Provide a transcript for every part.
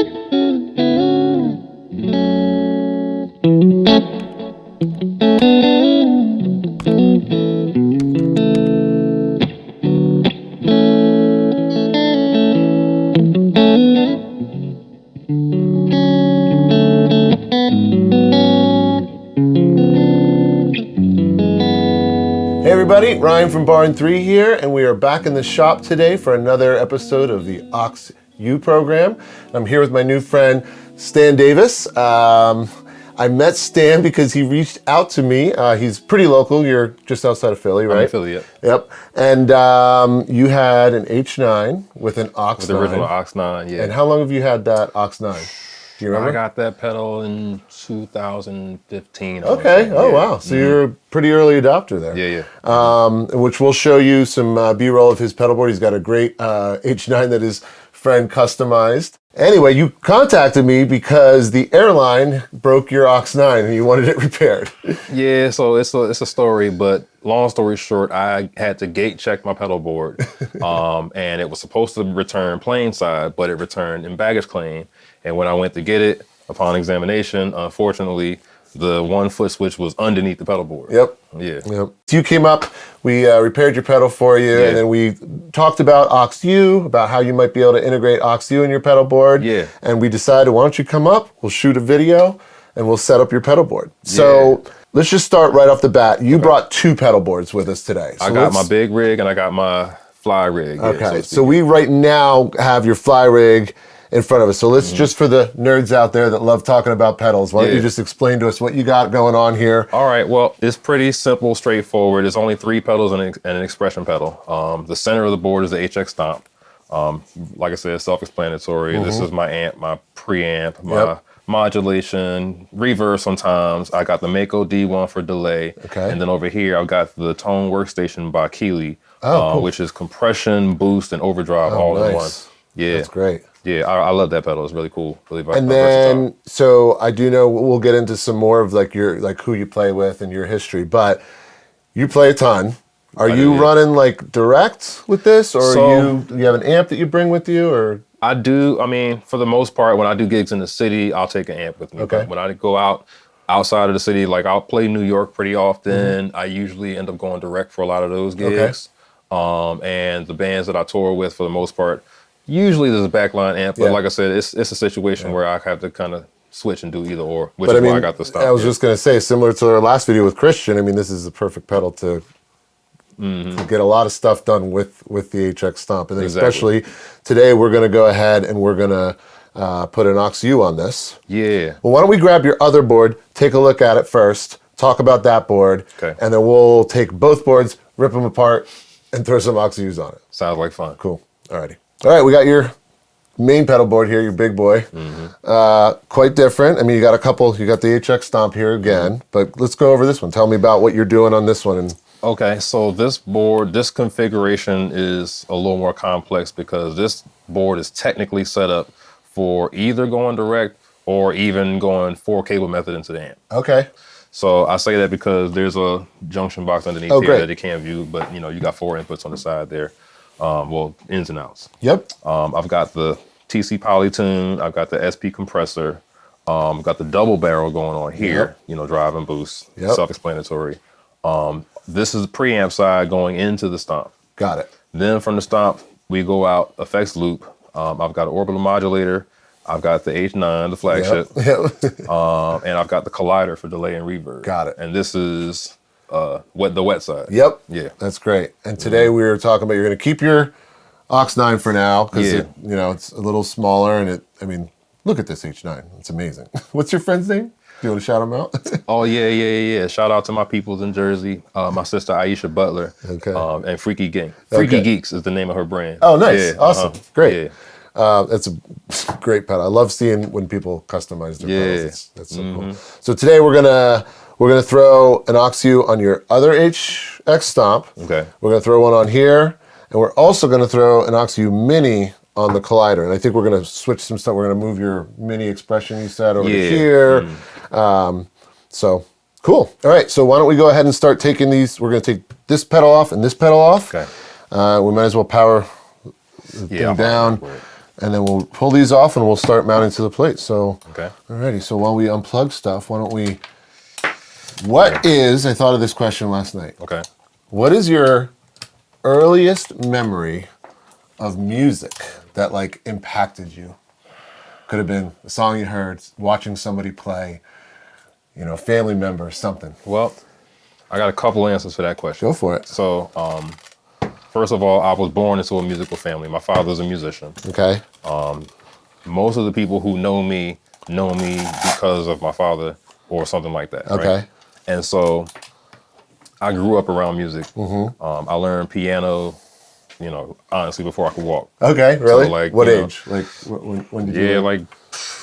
Hey everybody, Ryan from Barn 3 here, and we are back in the shop today for another episode of the OXU program. I'm here with my new friend, Stan Davis. I met Stan because he reached out to me. He's pretty local. You're just outside of Philly, right? I'm in Philly, yep. Yep. And you had an H9 with an OX9. With the original OX9, yeah. And how long have you had that OX9? Do you remember? I got that pedal in 2015. Okay. Oh, wow. So you're a pretty early adopter there. Yeah. Which we'll show you some B-roll of his pedalboard. He's got a great H9 that his friend customized. Anyway, you contacted me because the airline broke your OX9 and you wanted it repaired. Yeah, so it's a story, but long story short, I had to gate check my pedal board, and it was supposed to return plain side, but it returned in baggage claim. And when I went to get it, upon examination, unfortunately, the 1 foot switch was underneath the pedal board. Yep. Yeah. Yep. So you came up, we repaired your pedal for you, and then we talked about OXU, about how you might be able to integrate OXU in your pedal board. Yeah. And we decided, why don't you come up, we'll shoot a video, and we'll set up your pedal board. So let's just start right off the bat. You brought 2 pedal boards with us today. So I got my big rig and I got my fly rig. Okay, so we right now have your fly rig in front of us. So let's just, for the nerds out there that love talking about pedals, why don't you just explain to us what you got going on here? All right, well, it's pretty simple, straightforward. There's only 3 pedals and an expression pedal. The center of the board is the HX Stomp. Like I said, self-explanatory. This is my amp, my preamp, my modulation, reverb sometimes. I got the Mako D1 for delay. Okay. And then over here, I've got the Tone Workstation by Keeley, cool. which is compression, boost, and overdrive all in one. Yeah. That's great. Yeah, I love that pedal. It's really cool. Really And then, so I do know we'll get into some more of like your, like who you play with and your history, but you play a ton. Are you running like direct with this, or do you have an amp that you bring with you, or? I do. I mean, for the most part, when I do gigs in the city, I'll take an amp with me. Okay. But when I go outside of the city, like I'll play New York pretty often. I usually end up going direct for a lot of those gigs. And the bands that I tour with, for the most part, usually there's a backline amp, but like I said, it's a situation where I have to kind of switch and do either or, which is why I got the Stomp. I was just going to say, similar to our last video with Christian, I mean, this is the perfect pedal to get a lot of stuff done with the HX Stomp. And then especially today, we're going to go ahead and we're going to put an OXU on this. Yeah. Well, why don't we grab your other board, take a look at it first, talk about that board, and then we'll take both boards, rip them apart, and throw some OXUs on it. Sounds like fun. Cool. Alrighty. All right, we got your main pedal board here, your big boy. Quite different. I mean, you got the HX Stomp here again, but let's go over this one. Tell me about what you're doing on this one. Okay, so this board, this configuration is a little more complex because this board is technically set up for either going direct or even going 4-cable method into the amp. Okay. So I say that because there's a junction box underneath here that you can't view, but you got 4 inputs on the side there. Well, ins and outs. Yep. I've got the TC Polytune. I've got the SP compressor. I've got the double barrel going on here. Drive and boost. Self-explanatory. This is the preamp side going into the Stomp. Got it. Then from the Stomp, we go out effects loop. I've got an orbital modulator. I've got the H9, the flagship. And I've got the collider for delay and reverb. Got it. And this is the wet side. Yep. Yeah. That's great. And today we were talking about you're going to keep your OX9 for now because it's a little smaller and look at this H9. It's amazing. What's your friend's name? Do you want to shout him out? Oh, yeah. Shout out to my peoples in Jersey. My sister Aisha Butler. Okay. And Freaky Gang. Freaky Geeks is the name of her brand. Oh, nice. Yeah, awesome. Great. Yeah. That's a great pedal. I love seeing when people customize their pedals. That's so cool. So today we're gonna throw an OXU on your other HX Stomp. Okay. We're gonna throw one on here, and we're also gonna throw an Oxu Mini on the collider. And I think we're gonna switch some stuff. We're gonna move your Mini expression you said over to here. So cool. All right. So why don't we go ahead and start taking these? We're gonna take this pedal off and this pedal off. Okay. We might as well power the thing down. and then we'll pull these off and we'll start mounting to the plate. So, Okay. Alrighty. So while we unplug stuff, why don't we? I thought of this question last night. Okay. What is your earliest memory of music that like impacted you? Could have been a song you heard, watching somebody play, family member, something. Well, I got a couple answers for that question. Go for it. So, first of all, I was born into a musical family. My father's a musician. Okay. Most of the people who know me because of my father or something like that. Okay. Right? And so I grew up around music. Mm-hmm. I learned piano, honestly, before I could walk. Okay, really? So, like, what age? Like, when did you? Yeah, like,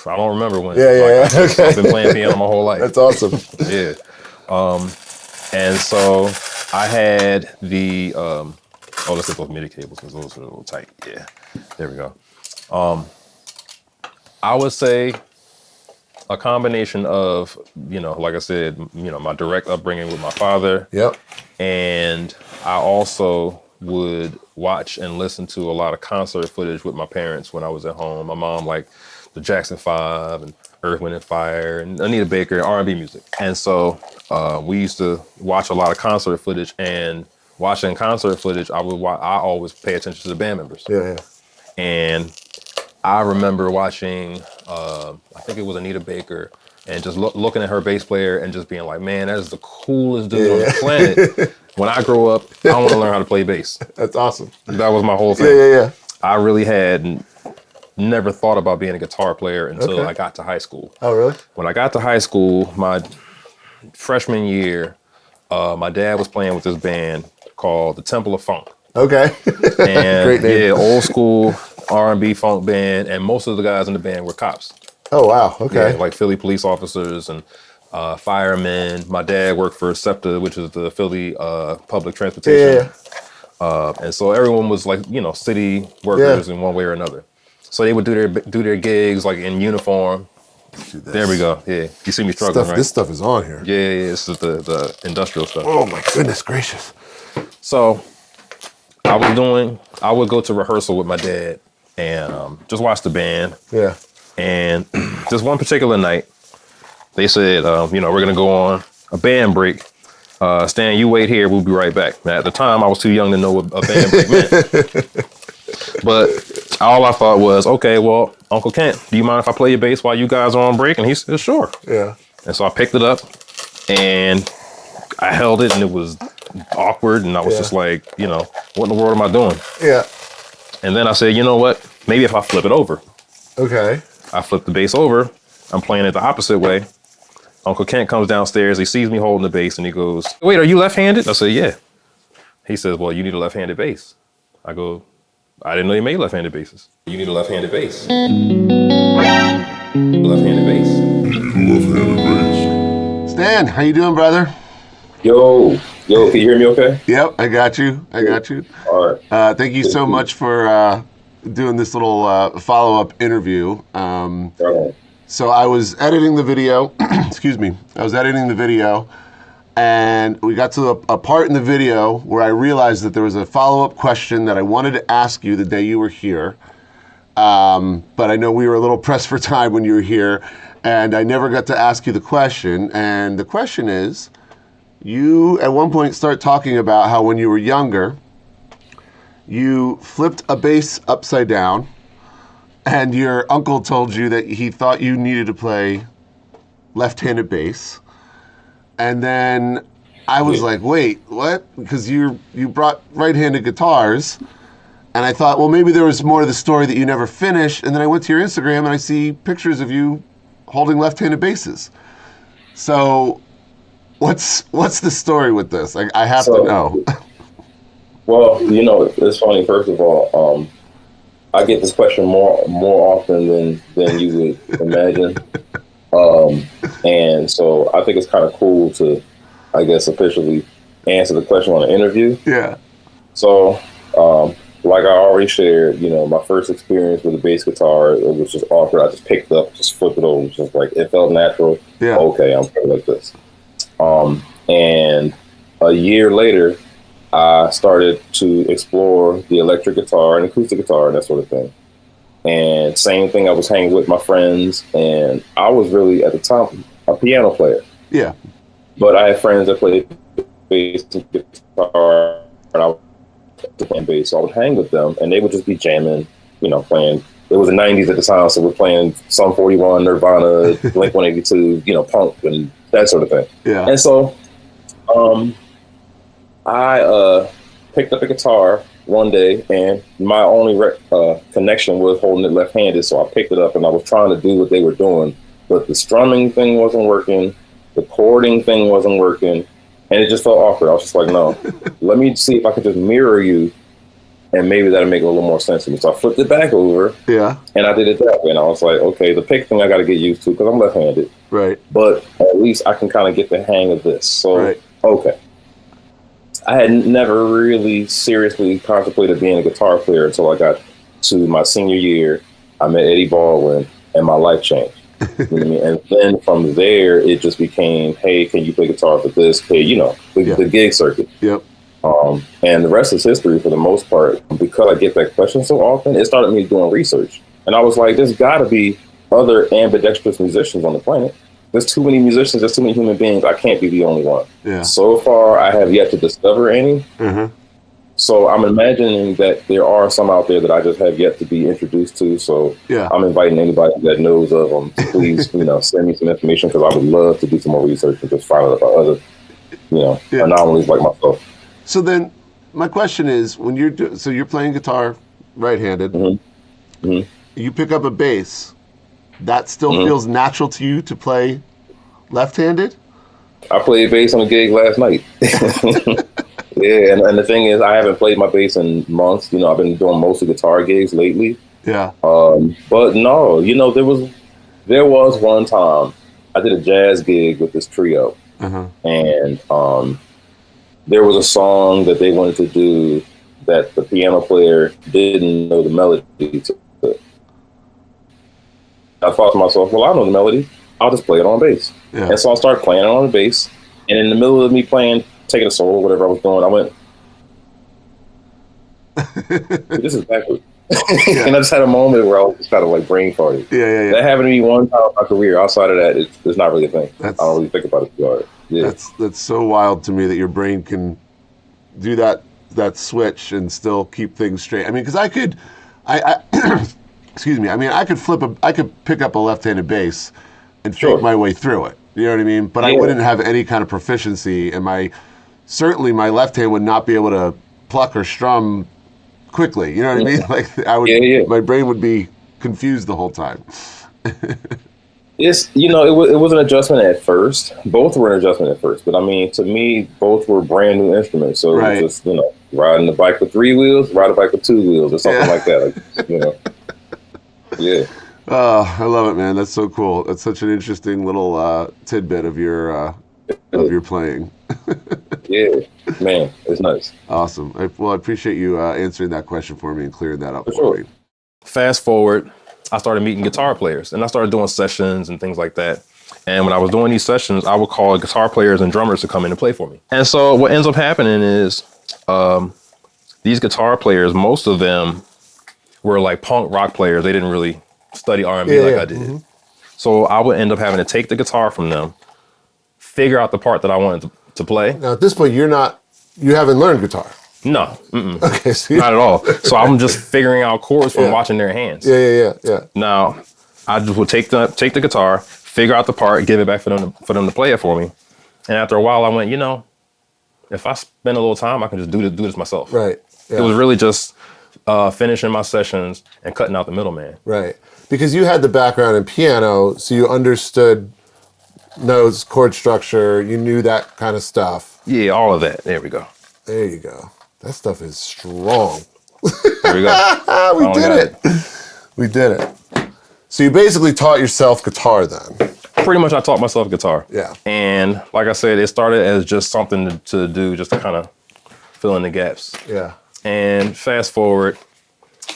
I don't remember when. Yeah. Okay. I've been playing piano my whole life. That's awesome. Yeah. And so I had the, let's get those MIDI cables because those are a little tight. Yeah, there we go. I would say a combination of, like I said, my direct upbringing with my father. Yep. And I also would watch and listen to a lot of concert footage with my parents when I was at home. My mom liked the Jackson 5 and Earth, Wind and Fire and Anita Baker, R&B music. And so we used to watch a lot of concert footage, and watching concert footage, I always pay attention to the band members. Yeah. And I remember watching, I think it was Anita Baker, and just looking at her bass player and just being like, man, that is the coolest dude on the planet. When I grow up, I want to learn how to play bass. That's awesome. That was my whole thing. Yeah. I really had never thought about being a guitar player until I got to high school. Oh, really? When I got to high school, my freshman year, my dad was playing with this band called the Temple of Funk. Okay. And Great name. yeah, old school R&B funk band, and most of the guys in the band were cops. Oh, wow. Okay. Yeah, like Philly police officers and firemen. My dad worked for SEPTA, which is the Philly public transportation. Yeah. And so everyone was like, city workers in one way or another. So they would do their gigs like in uniform. There we go. Yeah, you see me struggling, right? This stuff is on here. Yeah, this is the industrial stuff. Oh my goodness gracious. So I would go to rehearsal with my dad and just watch the band. Yeah. And just one particular night, they said, we're gonna go on a band break. Stan, you wait here. We'll be right back. Now, at the time, I was too young to know what a band break meant. But all I thought was, okay, well, Uncle Kent, do you mind if I play your bass while you guys are on break? And he said, sure. Yeah. And so I picked it up and I held it, and it was awkward. And I was just like, what in the world am I doing? Yeah. And then I said, you know what? Maybe if I flip it over. Okay. I flip the bass over. I'm playing it the opposite way. Uncle Kent comes downstairs. He sees me holding the bass and he goes, wait, are you left-handed? I said, yeah. He says, well, you need a left-handed bass. I go, I didn't know you made left-handed basses. You need a left-handed bass. Left-handed bass. Stan, how you doing, brother? Yo, can you hear me okay? Yep, I got you. All right. Thank you so much for doing this little follow-up interview. So I was editing the video, excuse me, and we got to a part in the video where I realized that there was a follow-up question that I wanted to ask you the day you were here. But I know we were a little pressed for time when you were here, and I never got to ask you the question. And the question is, you at one point start talking about how when you were younger, you flipped a bass upside down, and your uncle told you that he thought you needed to play left-handed bass. And then I was like, wait, what? Because you brought right-handed guitars. And I thought, well, maybe there was more to the story that you never finished. And then I went to your Instagram and I see pictures of you holding left-handed basses. So what's the story with this? I have to know. Well, it's funny. First of all, I get this question more often than you would imagine. And so I think it's kind of cool to, I guess, officially answer the question on an interview. Yeah. So, like I already shared, my first experience with a bass guitar, it was just awkward. I just picked it up, just flipped it over, just like it felt natural. Yeah. Okay, I'm playing like this. And a year later, I started to explore the electric guitar and acoustic guitar and that sort of thing. And same thing, I was hanging with my friends, and I was really, at the time, a piano player. Yeah. But I had friends that played bass and guitar, and I was playing bass, so I would hang with them, and they would just be jamming, playing. It was the 90s at the time, so we're playing Sum 41, Nirvana, Blink-182, punk, and that sort of thing. Yeah. And so I picked up a guitar one day, and my only connection was holding it left-handed, so I picked it up, and I was trying to do what they were doing, but the strumming thing wasn't working, the chording thing wasn't working, and it just felt awkward. I was just like, no, let me see if I could just mirror you, and maybe that'll make a little more sense to me. So I flipped it back over, and I did it that way, and I was like, okay, the pick thing I got to get used to because I'm left-handed, right? But at least I can kind of get the hang of this. So, okay. I had never really seriously contemplated being a guitar player until I got to my senior year. I met Eddie Baldwin, and my life changed. You know what I mean? And then from there, it just became, hey, can you play guitar for this? Hey, the gig circuit. Yep. And the rest is history for the most part. Because I get that question so often, it started me doing research. And I was like, there's got to be other ambidextrous musicians on the planet. There's too many musicians, there's too many human beings. I can't be the only one. Yeah. So far, I have yet to discover any. Mm-hmm. So I'm imagining that there are some out there that I just have yet to be introduced to. So I'm inviting anybody that knows of them to please, send me some information because I would love to do some more research and just find out about other, anomalies like myself. So then, my question is, when you're playing guitar right-handed, you pick up a bass. That still feels natural to you to play left-handed? I played bass on a gig last night. Yeah, and the thing is, I haven't played my bass in months. I've been doing mostly guitar gigs lately. Yeah. But no, there was one time I did a jazz gig with this trio, and there was a song that they wanted to do that the piano player didn't know the melody to. I thought to myself, well, I know the melody. I'll just play it on bass. Yeah. And so I started playing it on the bass. And in the middle of me taking a solo, whatever I was doing, I went, this is backwards. And I just had a moment where I was just kind of like brain farted. Yeah. That happened to me one time in my career. Outside of that, it's not really a thing. I don't really think about it too hard. Yeah. That's so wild to me that your brain can do that switch and still keep things straight. I mean, because I excuse me. I mean, I could pick up a left-handed bass and fake my way through it. You know what I mean? But I wouldn't have any kind of proficiency, and certainly my left hand would not be able to pluck or strum quickly. You know what I mean? Like my brain would be confused the whole time. It was an adjustment at first. Both were an adjustment at first, but I mean, to me, both were brand new instruments. So it was just riding the bike with 3 wheels, ride a bike with 2 wheels, or something like that. Yeah. Oh, I love it, man. That's so cool. That's such an interesting little tidbit of your playing. Yeah, man, it's nice. Awesome. I appreciate you answering that question for me and clearing that up for me. Fast forward, I started meeting guitar players, and I started doing sessions and things like that. And when I was doing these sessions, I would call guitar players and drummers to come in and play for me. And so what ends up happening is these guitar players, most of them were like punk rock players. They didn't really study R&B like I did. Mm-hmm. So I would end up having to take the guitar from them, figure out the part that I wanted to play. Now at this point, you haven't learned guitar. No. Okay. So not at all. So I'm just figuring out chords from watching their hands. Yeah. Now, I just would take the guitar, figure out the part, give it back for them to play it for me. And after a while, I went, if I spend a little time, I can just do this myself. Right. Yeah. It was really just finishing my sessions and cutting out the middleman. Right. Because you had the background in piano, so you understood notes, chord structure, you knew that kind of stuff. Yeah, all of that. There we go. There you go. That stuff is strong. There we go. We did it. So you basically taught yourself guitar then? Pretty much I taught myself guitar. Yeah. And like I said, it started as just something to do, just to kind of fill in the gaps. Yeah. And fast forward,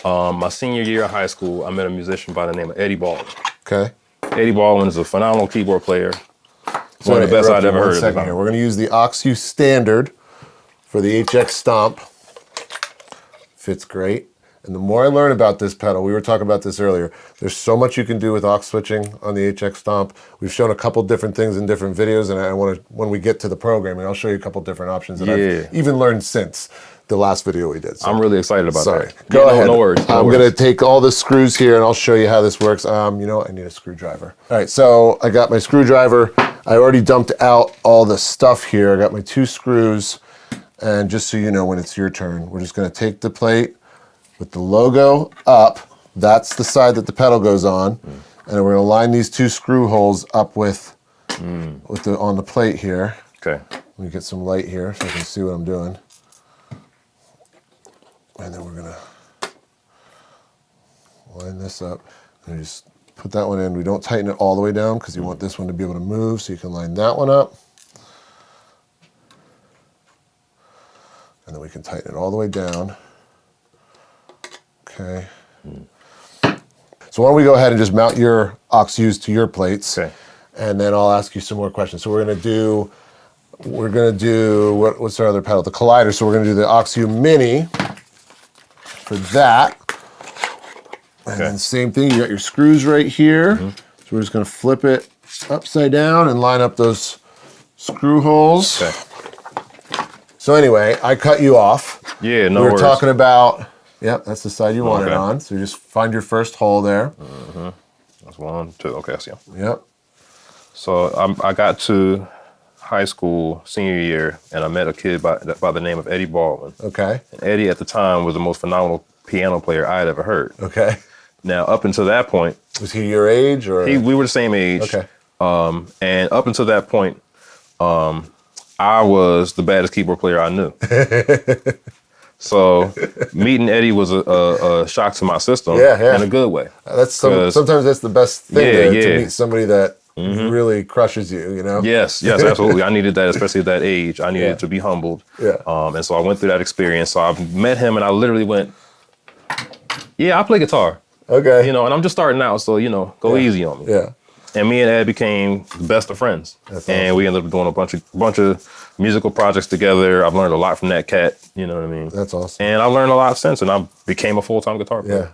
my senior year of high school, I met a musician by the name of Eddie Baldwin. Okay. Eddie Baldwin is a phenomenal keyboard player. One of the best I'd ever heard. Here. We're going to use the Oxu standard for the HX Stomp. Fits great. And the more I learn about this pedal, we were talking about this earlier, there's so much you can do with aux switching on the HX Stomp. We've shown a couple different things in different videos, and I want to, when we get to the programming, I'll show you a couple different options that I've even learned since the last video we did. So, I'm really excited about that. Go ahead. No worries. I'm going to take all the screws here, and I'll show you how this works. You know what? I need a screwdriver. All right, so I got my screwdriver. I already dumped out all the stuff here. I got my 2 screws, and just so you know, when it's your turn, we're just going to take the plate with the logo up. That's the side that the pedal goes on, and we're going to line these 2 screw holes up with on the plate here. Okay. Let me get some light here so I can see what I'm doing. And then we're gonna line this up and just put that one in. We don't tighten it all the way down because you want this one to be able to move, so you can line that one up. And then we can tighten it all the way down. Okay. So why don't we go ahead and just mount your OXUs to your plates, and then I'll ask you some more questions. So we're gonna do what's our other pedal? The Collider. So we're gonna do the Oxu Mini for that. And then same thing, you got your screws right here. So we're just gonna flip it upside down and line up those screw holes. So anyway, I cut you off. Yeah, no worries. We were worries. talking about, that's the side you want it on. So you just find your first hole there. That's 1, 2, okay, I see them. Yep. So I got to high school senior year, and I met a kid by the name of Eddie Baldwin. Okay. And Eddie at the time was the most phenomenal piano player I had ever heard. Okay. Now, up until that point, was he your age or? We were the same age. Okay. And up until that point, I was the baddest keyboard player I knew. So meeting Eddie was a shock to my system in a good way. Sometimes that's the best thing to meet somebody that really crushes you, you know? Yes, absolutely. I needed that, especially at that age. I needed to be humbled. And so I went through that experience. So I met him and I literally went, I play guitar. Okay. You know, and I'm just starting out, so, go easy on me. Yeah. And me and Ed became the best of friends. That's and awesome. we ended up doing a bunch of musical projects together. I've learned a lot from that cat, you know what I mean? That's awesome. And I've learned a lot since, and I became a full-time guitar player. Yeah.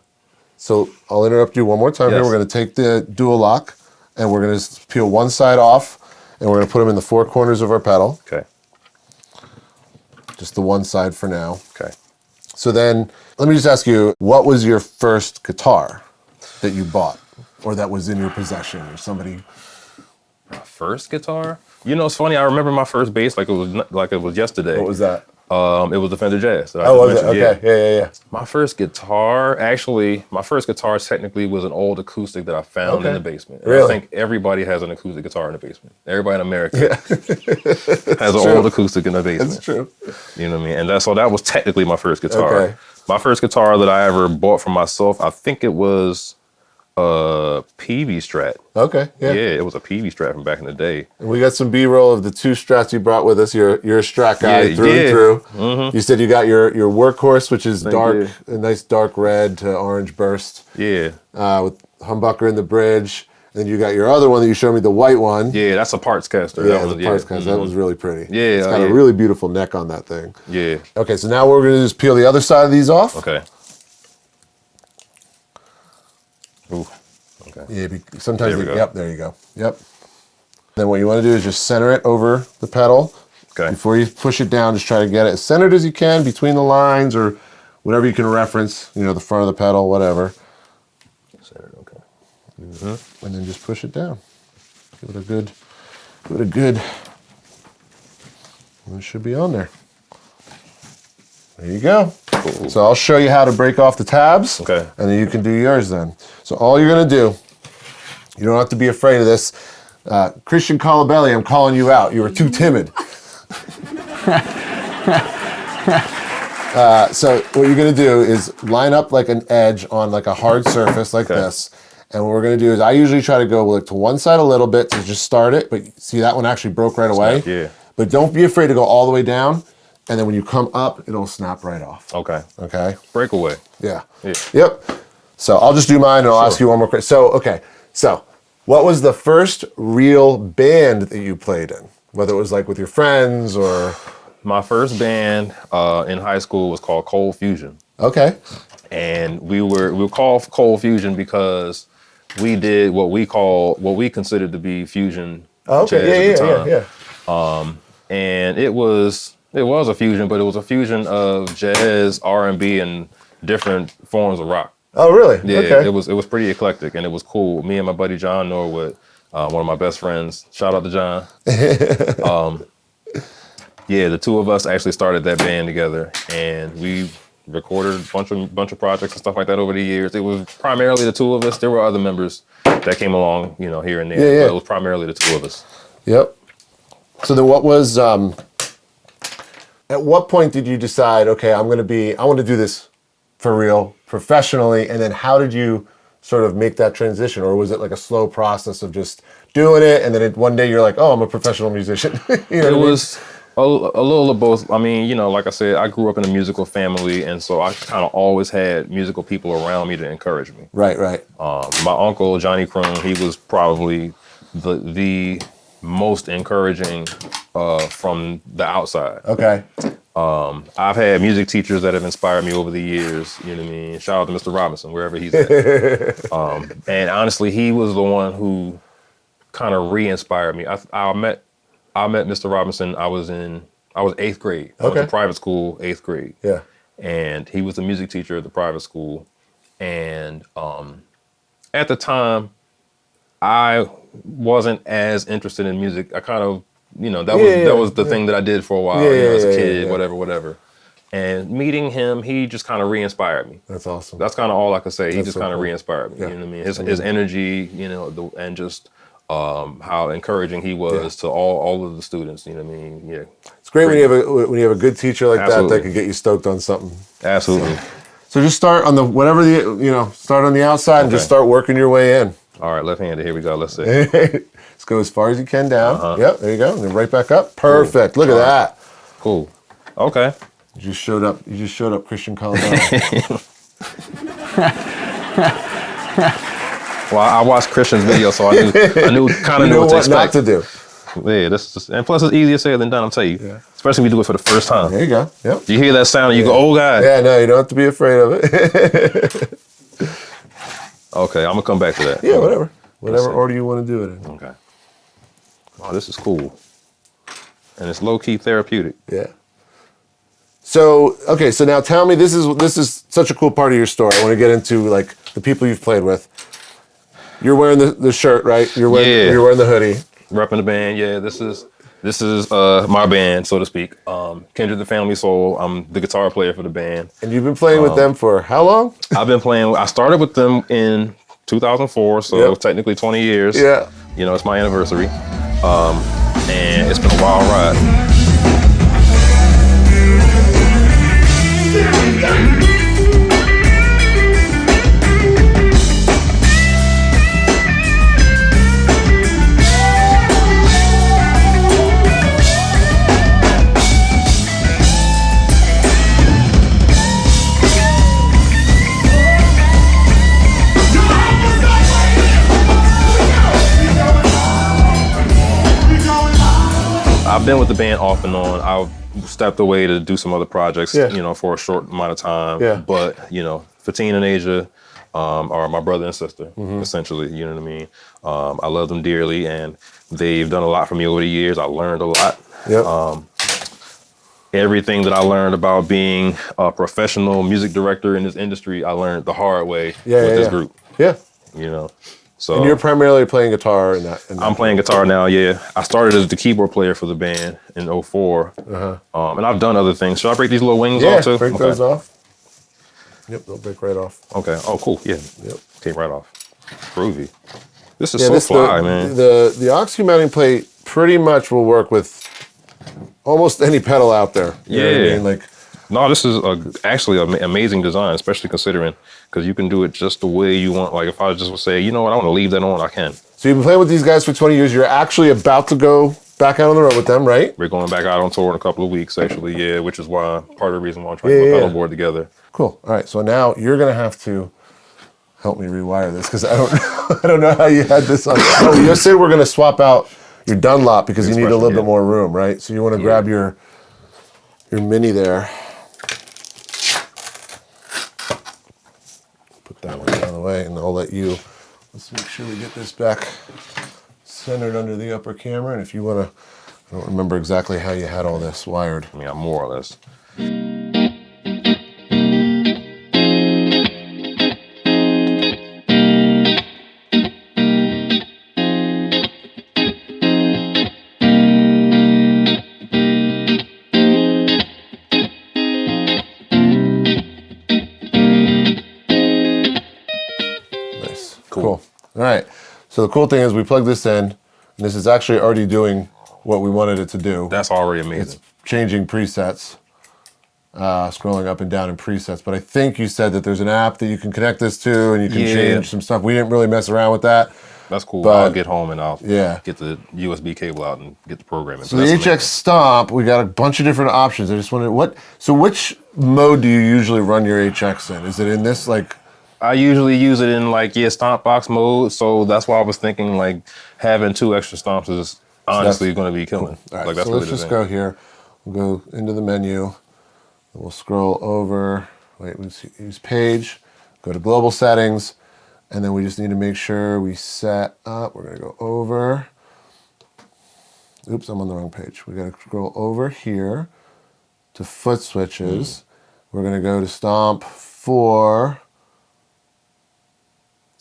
So I'll interrupt you one more time here. We're going to take the dual lock, and we're going to peel one side off, and we're going to put them in the 4 corners of our pedal. Okay. Just the one side for now. Okay. So then, let me just ask you, what was your first guitar that you bought, or that was in your possession, or somebody? My first guitar? You know, it's funny. I remember my first bass like it was yesterday. What was that? It was the Fender Jazz. Oh, was it? Okay. Yeah. My first guitar, technically was an old acoustic that I found in the basement. And Really? I think everybody has an acoustic guitar in the basement. Everybody in America has an old acoustic in the basement. That's true. You know what I mean? And so that was technically my first guitar. Okay. My first guitar that I ever bought for myself, I think it was a PV Strat. Okay. Yeah. It was a PV Strat from back in the day. And we got some B-roll of the 2 Strats you brought with us. You're a Strat guy through and through. You said you got your workhorse, which is a nice dark red to orange burst. Yeah. With humbucker in the bridge. And then you got your other one that you showed me, the white one. Yeah, that's a parts caster. Yeah, the parts caster. That was really pretty. Yeah. It's got a really beautiful neck on that thing. Yeah. Okay, so now we're going to just peel the other side of these off. Okay. Ooh. Okay. Yeah, sometimes there you go. Yep. Then what you want to do is just center it over the pedal. Okay. Before you push it down, just try to get it as centered as you can between the lines or whatever you can reference, the front of the pedal, whatever. Centered, okay. And then just push it down. Give it a good, and it should be on there. There you go. Cool. So I'll show you how to break off the tabs. Okay. And then you can do yours then. So all you're going to do, you don't have to be afraid of this. Christian Colabelli, I'm calling you out. You were too timid. So what you're going to do is line up like an edge on like a hard surface like this. And what we're going to do is I usually try to go to one side a little bit to just start it. But see, that one actually broke right away. Yeah. But don't be afraid to go all the way down. And then when you come up, it'll snap right off. Okay. Okay? Breakaway. Yeah. Yeah. Yep. So I'll just do mine and I'll ask you one more question. So what was the first real band that you played in? Whether it was like with your friends or... My first band in high school was called Cold Fusion. Okay. and we were called Cold Fusion because we did what we considered to be fusion jazz at the time. And it was a fusion, but it was a fusion of jazz, R&B, and different forms of rock. Oh, really? Yeah, okay. it was pretty eclectic, and it was cool. Me and my buddy John Norwood, one of my best friends. Shout out to John. Yeah, the two of us actually started that band together, and we recorded a bunch of projects and stuff like that over the years. It was primarily the two of us. There were other members that came along, here and there, but it was primarily the two of us. Yep. So then what was, at what point did you decide, okay, I want to do this for real, professionally, and then how did you sort of make that transition? Or was it like a slow process of just doing it, and then one day you're like, oh, I'm a professional musician? It was a little of both. I mean, like I said, I grew up in a musical family, and so I kind of always had musical people around me to encourage me. Right. My uncle, Johnny Kroon, he was probably the most encouraging from the outside. Okay. I've had music teachers that have inspired me over the years, you know what I mean? Shout out to Mr. Robinson, wherever he's at. And honestly, he was the one who kind of re-inspired me. I met Mr. Robinson, I was 8th grade. I went to private school, 8th grade. Yeah. And he was the music teacher at the private school. And at the time, I wasn't as interested in music. I kind of, that was the thing that I did for a while, as a kid, whatever. And meeting him, he just kind of re-inspired me. That's awesome. That's kind of all I could say. He just so kind of cool. re-inspired me. Yeah. You know what I mean? His energy, and just how encouraging he was to all of the students. You know what I mean? Yeah. It's great when you have a good teacher like that can get you stoked on something. Absolutely. So just start on start on the outside and just start working your way in. All right, left-handed. Here we go. Let's see. Let's go as far as you can down. Yep, there you go. And then right back up. Perfect. Cool. Look at that. Cool. Okay. You just showed up, Christian Colorado. Well, I watched Christian's video, so I knew kind of knew what to expect. Not to do. Yeah, and plus it's easier said than done, I'll tell you. Yeah. Especially when you do it for the first time. There you go. Yep. You hear that sound and you go, oh God. Yeah, no, you don't have to be afraid of it. Okay, I'm gonna come back to that. Yeah, whatever. Whatever order you want to do it in. Okay. Oh, this is cool. And it's low-key therapeutic. Yeah. So now tell me, this is such a cool part of your story. I want to get into like the people you've played with. You're wearing the shirt, right? You're wearing the hoodie. Repping the band, yeah. This is my band, so to speak. Kindred the Family Soul. I'm the guitar player for the band. And you've been playing with them for how long? I started with them in 2004, so technically 20 years. Yeah. It's my anniversary. And it's been a wild ride. I've been with the band off and on. I stepped away to do some other projects, for a short amount of time. Yeah. But, Fatine and Asia are my brother and sister, essentially, you know what I mean? I love them dearly, and they've done a lot for me over the years. I learned a lot. Yep. Everything that I learned about being a professional music director in this industry, I learned the hard way with this group. Yeah. So, and you're primarily playing guitar in that. I'm playing guitar now, yeah. I started as the keyboard player for the band in 2004. And I've done other things. Should I break these little wings off too? Break those off. Yep, they'll break right off. Okay. Oh, cool. Yeah. Yep. Came right off. Groovy. This is so fly, man. The Oxu mounting plate pretty much will work with almost any pedal out there. You know what I mean? Like, no, this is actually an amazing design, especially considering, because you can do it just the way you want. Like if I just would say, you know what, I want to leave that on, I can. So you've been playing with these guys for 20 years. You're actually about to go back out on the road with them, right? We're going back out on tour in a couple of weeks, actually, which is why part of the reason why I'm trying to put a pedal board together. Cool. All right, so now you're going to have to help me rewire this because I don't know how you had this on. Oh, you said we're going to swap out your Dunlop because you need a little bit more room, right? So you want to grab your Mini there. the way, and I'll let you. Let's make sure we get this back centered under the upper camera. And if you want to, I don't remember exactly how you had all this wired. Yeah, more or less. Cool. All right. So the cool thing is we plug this in, and this is actually already doing what we wanted it to do. That's already amazing. It's changing presets, scrolling up and down in presets. But I think you said that there's an app that you can connect this to, and you can change some stuff. We didn't really mess around with that. That's cool. But I'll get home and I'll get the USB cable out and get the programming. So the HX Stomp, we got a bunch of different options. I just wondered which mode do you usually run your HX in? Is it in this like? I usually use it in stomp box mode, so that's why I was thinking like having 2 extra stomps is honestly going to be killing. Cool. All right, so let's just go here. We'll go into the menu. We'll scroll over. Wait, let's use page. Go to global settings, and then we just need to make sure we set up. We're going to go over. Oops, I'm on the wrong page. We got to scroll over here to foot switches. We're going to go to stomp 4.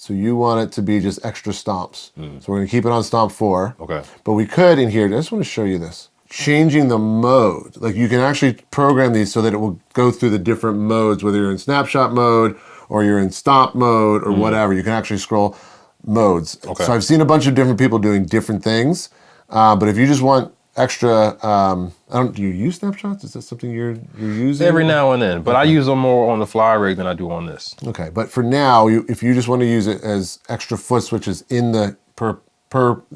So you want it to be just extra stomps. So we're going to keep it on stomp 4. Okay. But we could in here, I just want to show you this. Changing the mode. Like you can actually program these so that it will go through the different modes, whether you're in snapshot mode or you're in stomp mode or whatever. You can actually scroll modes. Okay. So I've seen a bunch of different people doing different things. But if you just want extra, do you use snapshots? Is that something you're using? Every now and then, but I use them more on the fly rig than I do on this. Okay, but for now, if you just want to use it as extra foot switches in the per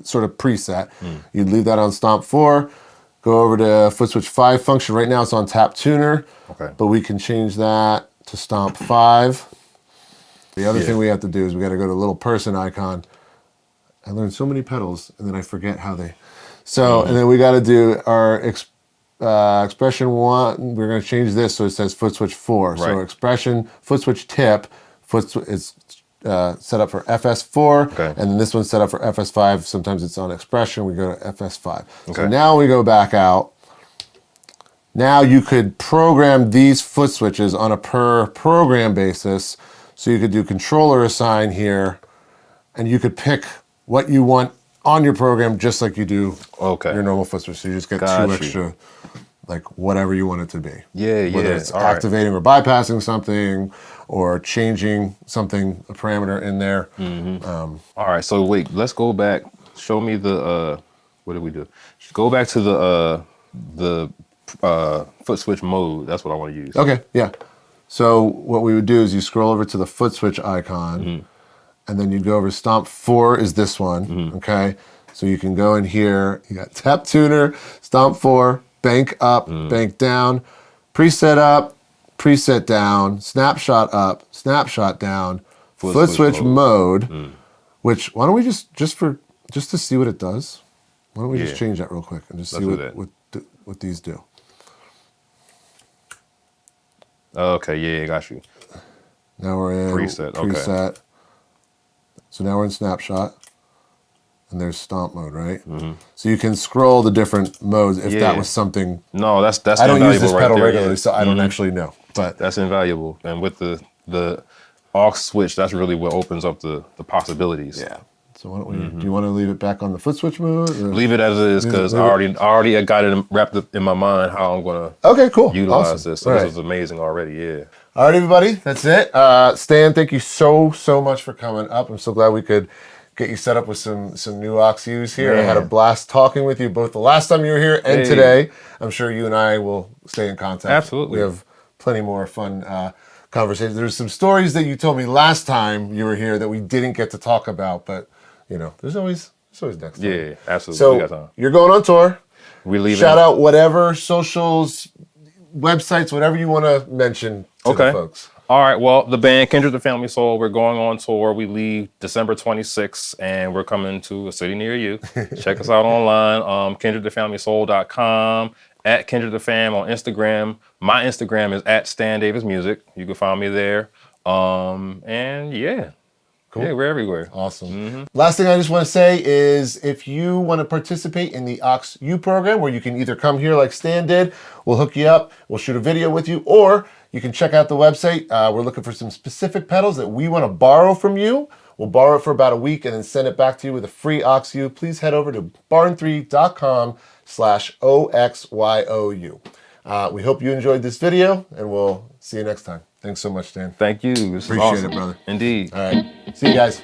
sort of preset, you'd leave that on stomp 4, go over to foot switch 5 function. Right now it's on tap tuner, but we can change that to stomp 5. The other thing we have to do is we got to go to the little person icon. I learned so many pedals, and then I forget how they... So, and then we got to do our expression 1. We're going to change this so it says foot switch 4. Right. So expression, foot switch tip, is set up for FS4. Okay. And then this one's set up for FS5. Sometimes it's on expression. We go to FS5. Okay. So now we go back out. Now you could program these foot switches on a per program basis. So you could do controller assign here, and you could pick what you want on your program, just like you do your normal foot switch. So you just get 2 extra, like whatever you want it to be. Whether it's activating or bypassing something or changing something, a parameter in there. All right, so wait, let's go back. Show me the, what did we do? Go back to the foot switch mode. That's what I want to use. Okay, yeah. So what we would do is you scroll over to the foot switch icon, and then you'd go over stomp 4 is this one, okay? So you can go in here, you got tap tuner, stomp 4, bank up, bank down, preset up, preset down, snapshot up, snapshot down, foot switch mode, which, why don't we just to see what it does, why don't we just change that real quick and just see what these do. Okay, yeah, got you. Now we're in preset. Okay. So now we're in snapshot, and there's stomp mode, right? So you can scroll the different modes if that was something. No, that's I don't use this pedal there, regularly, so I don't actually know. But that's invaluable. And with the aux switch, that's really what opens up the possibilities. Yeah. So why don't we? Do you want to leave it back on the foot switch mode? Or? Leave it as it is, because I already got it wrapped up in my mind how I'm gonna utilize this. So this is amazing already. Yeah. All right, everybody, that's it. Stan, thank you so much for coming up. I'm so glad we could get you set up with some new OXUs here. I had a blast talking with you both the last time you were here and today. I'm sure you and I will stay in contact. Absolutely. We have plenty more fun conversations. There's some stories that you told me last time you were here that we didn't get to talk about, but there's always next time. Yeah, absolutely. So you're going on tour. We leave. Shout out whatever socials, websites, whatever you want to mention to the folks. All right. Well, the band Kindred the Family Soul, we're going on tour. We leave December 26th, and we're coming to a city near you. Check us out online, kindredthefamilysoul.com, at Kindred the Fam on Instagram. My Instagram is at Stan Davis Music. You can find me there. And yeah, Cool. Yeah, we're everywhere. Awesome. Last thing I just want to say is if you want to participate in the OXU program, where you can either come here like Stan did, we'll hook you up, we'll shoot a video with you, or you can check out the website. We're looking for some specific pedals that we want to borrow from you. We'll borrow it for about a week and then send it back to you with a free OXU. Please head over to barn3.com/OXYOU. We hope you enjoyed this video, and we'll see you next time. Thanks so much, Dan. Thank you. This is Appreciate awesome. it, brother. Indeed. All right. See you guys.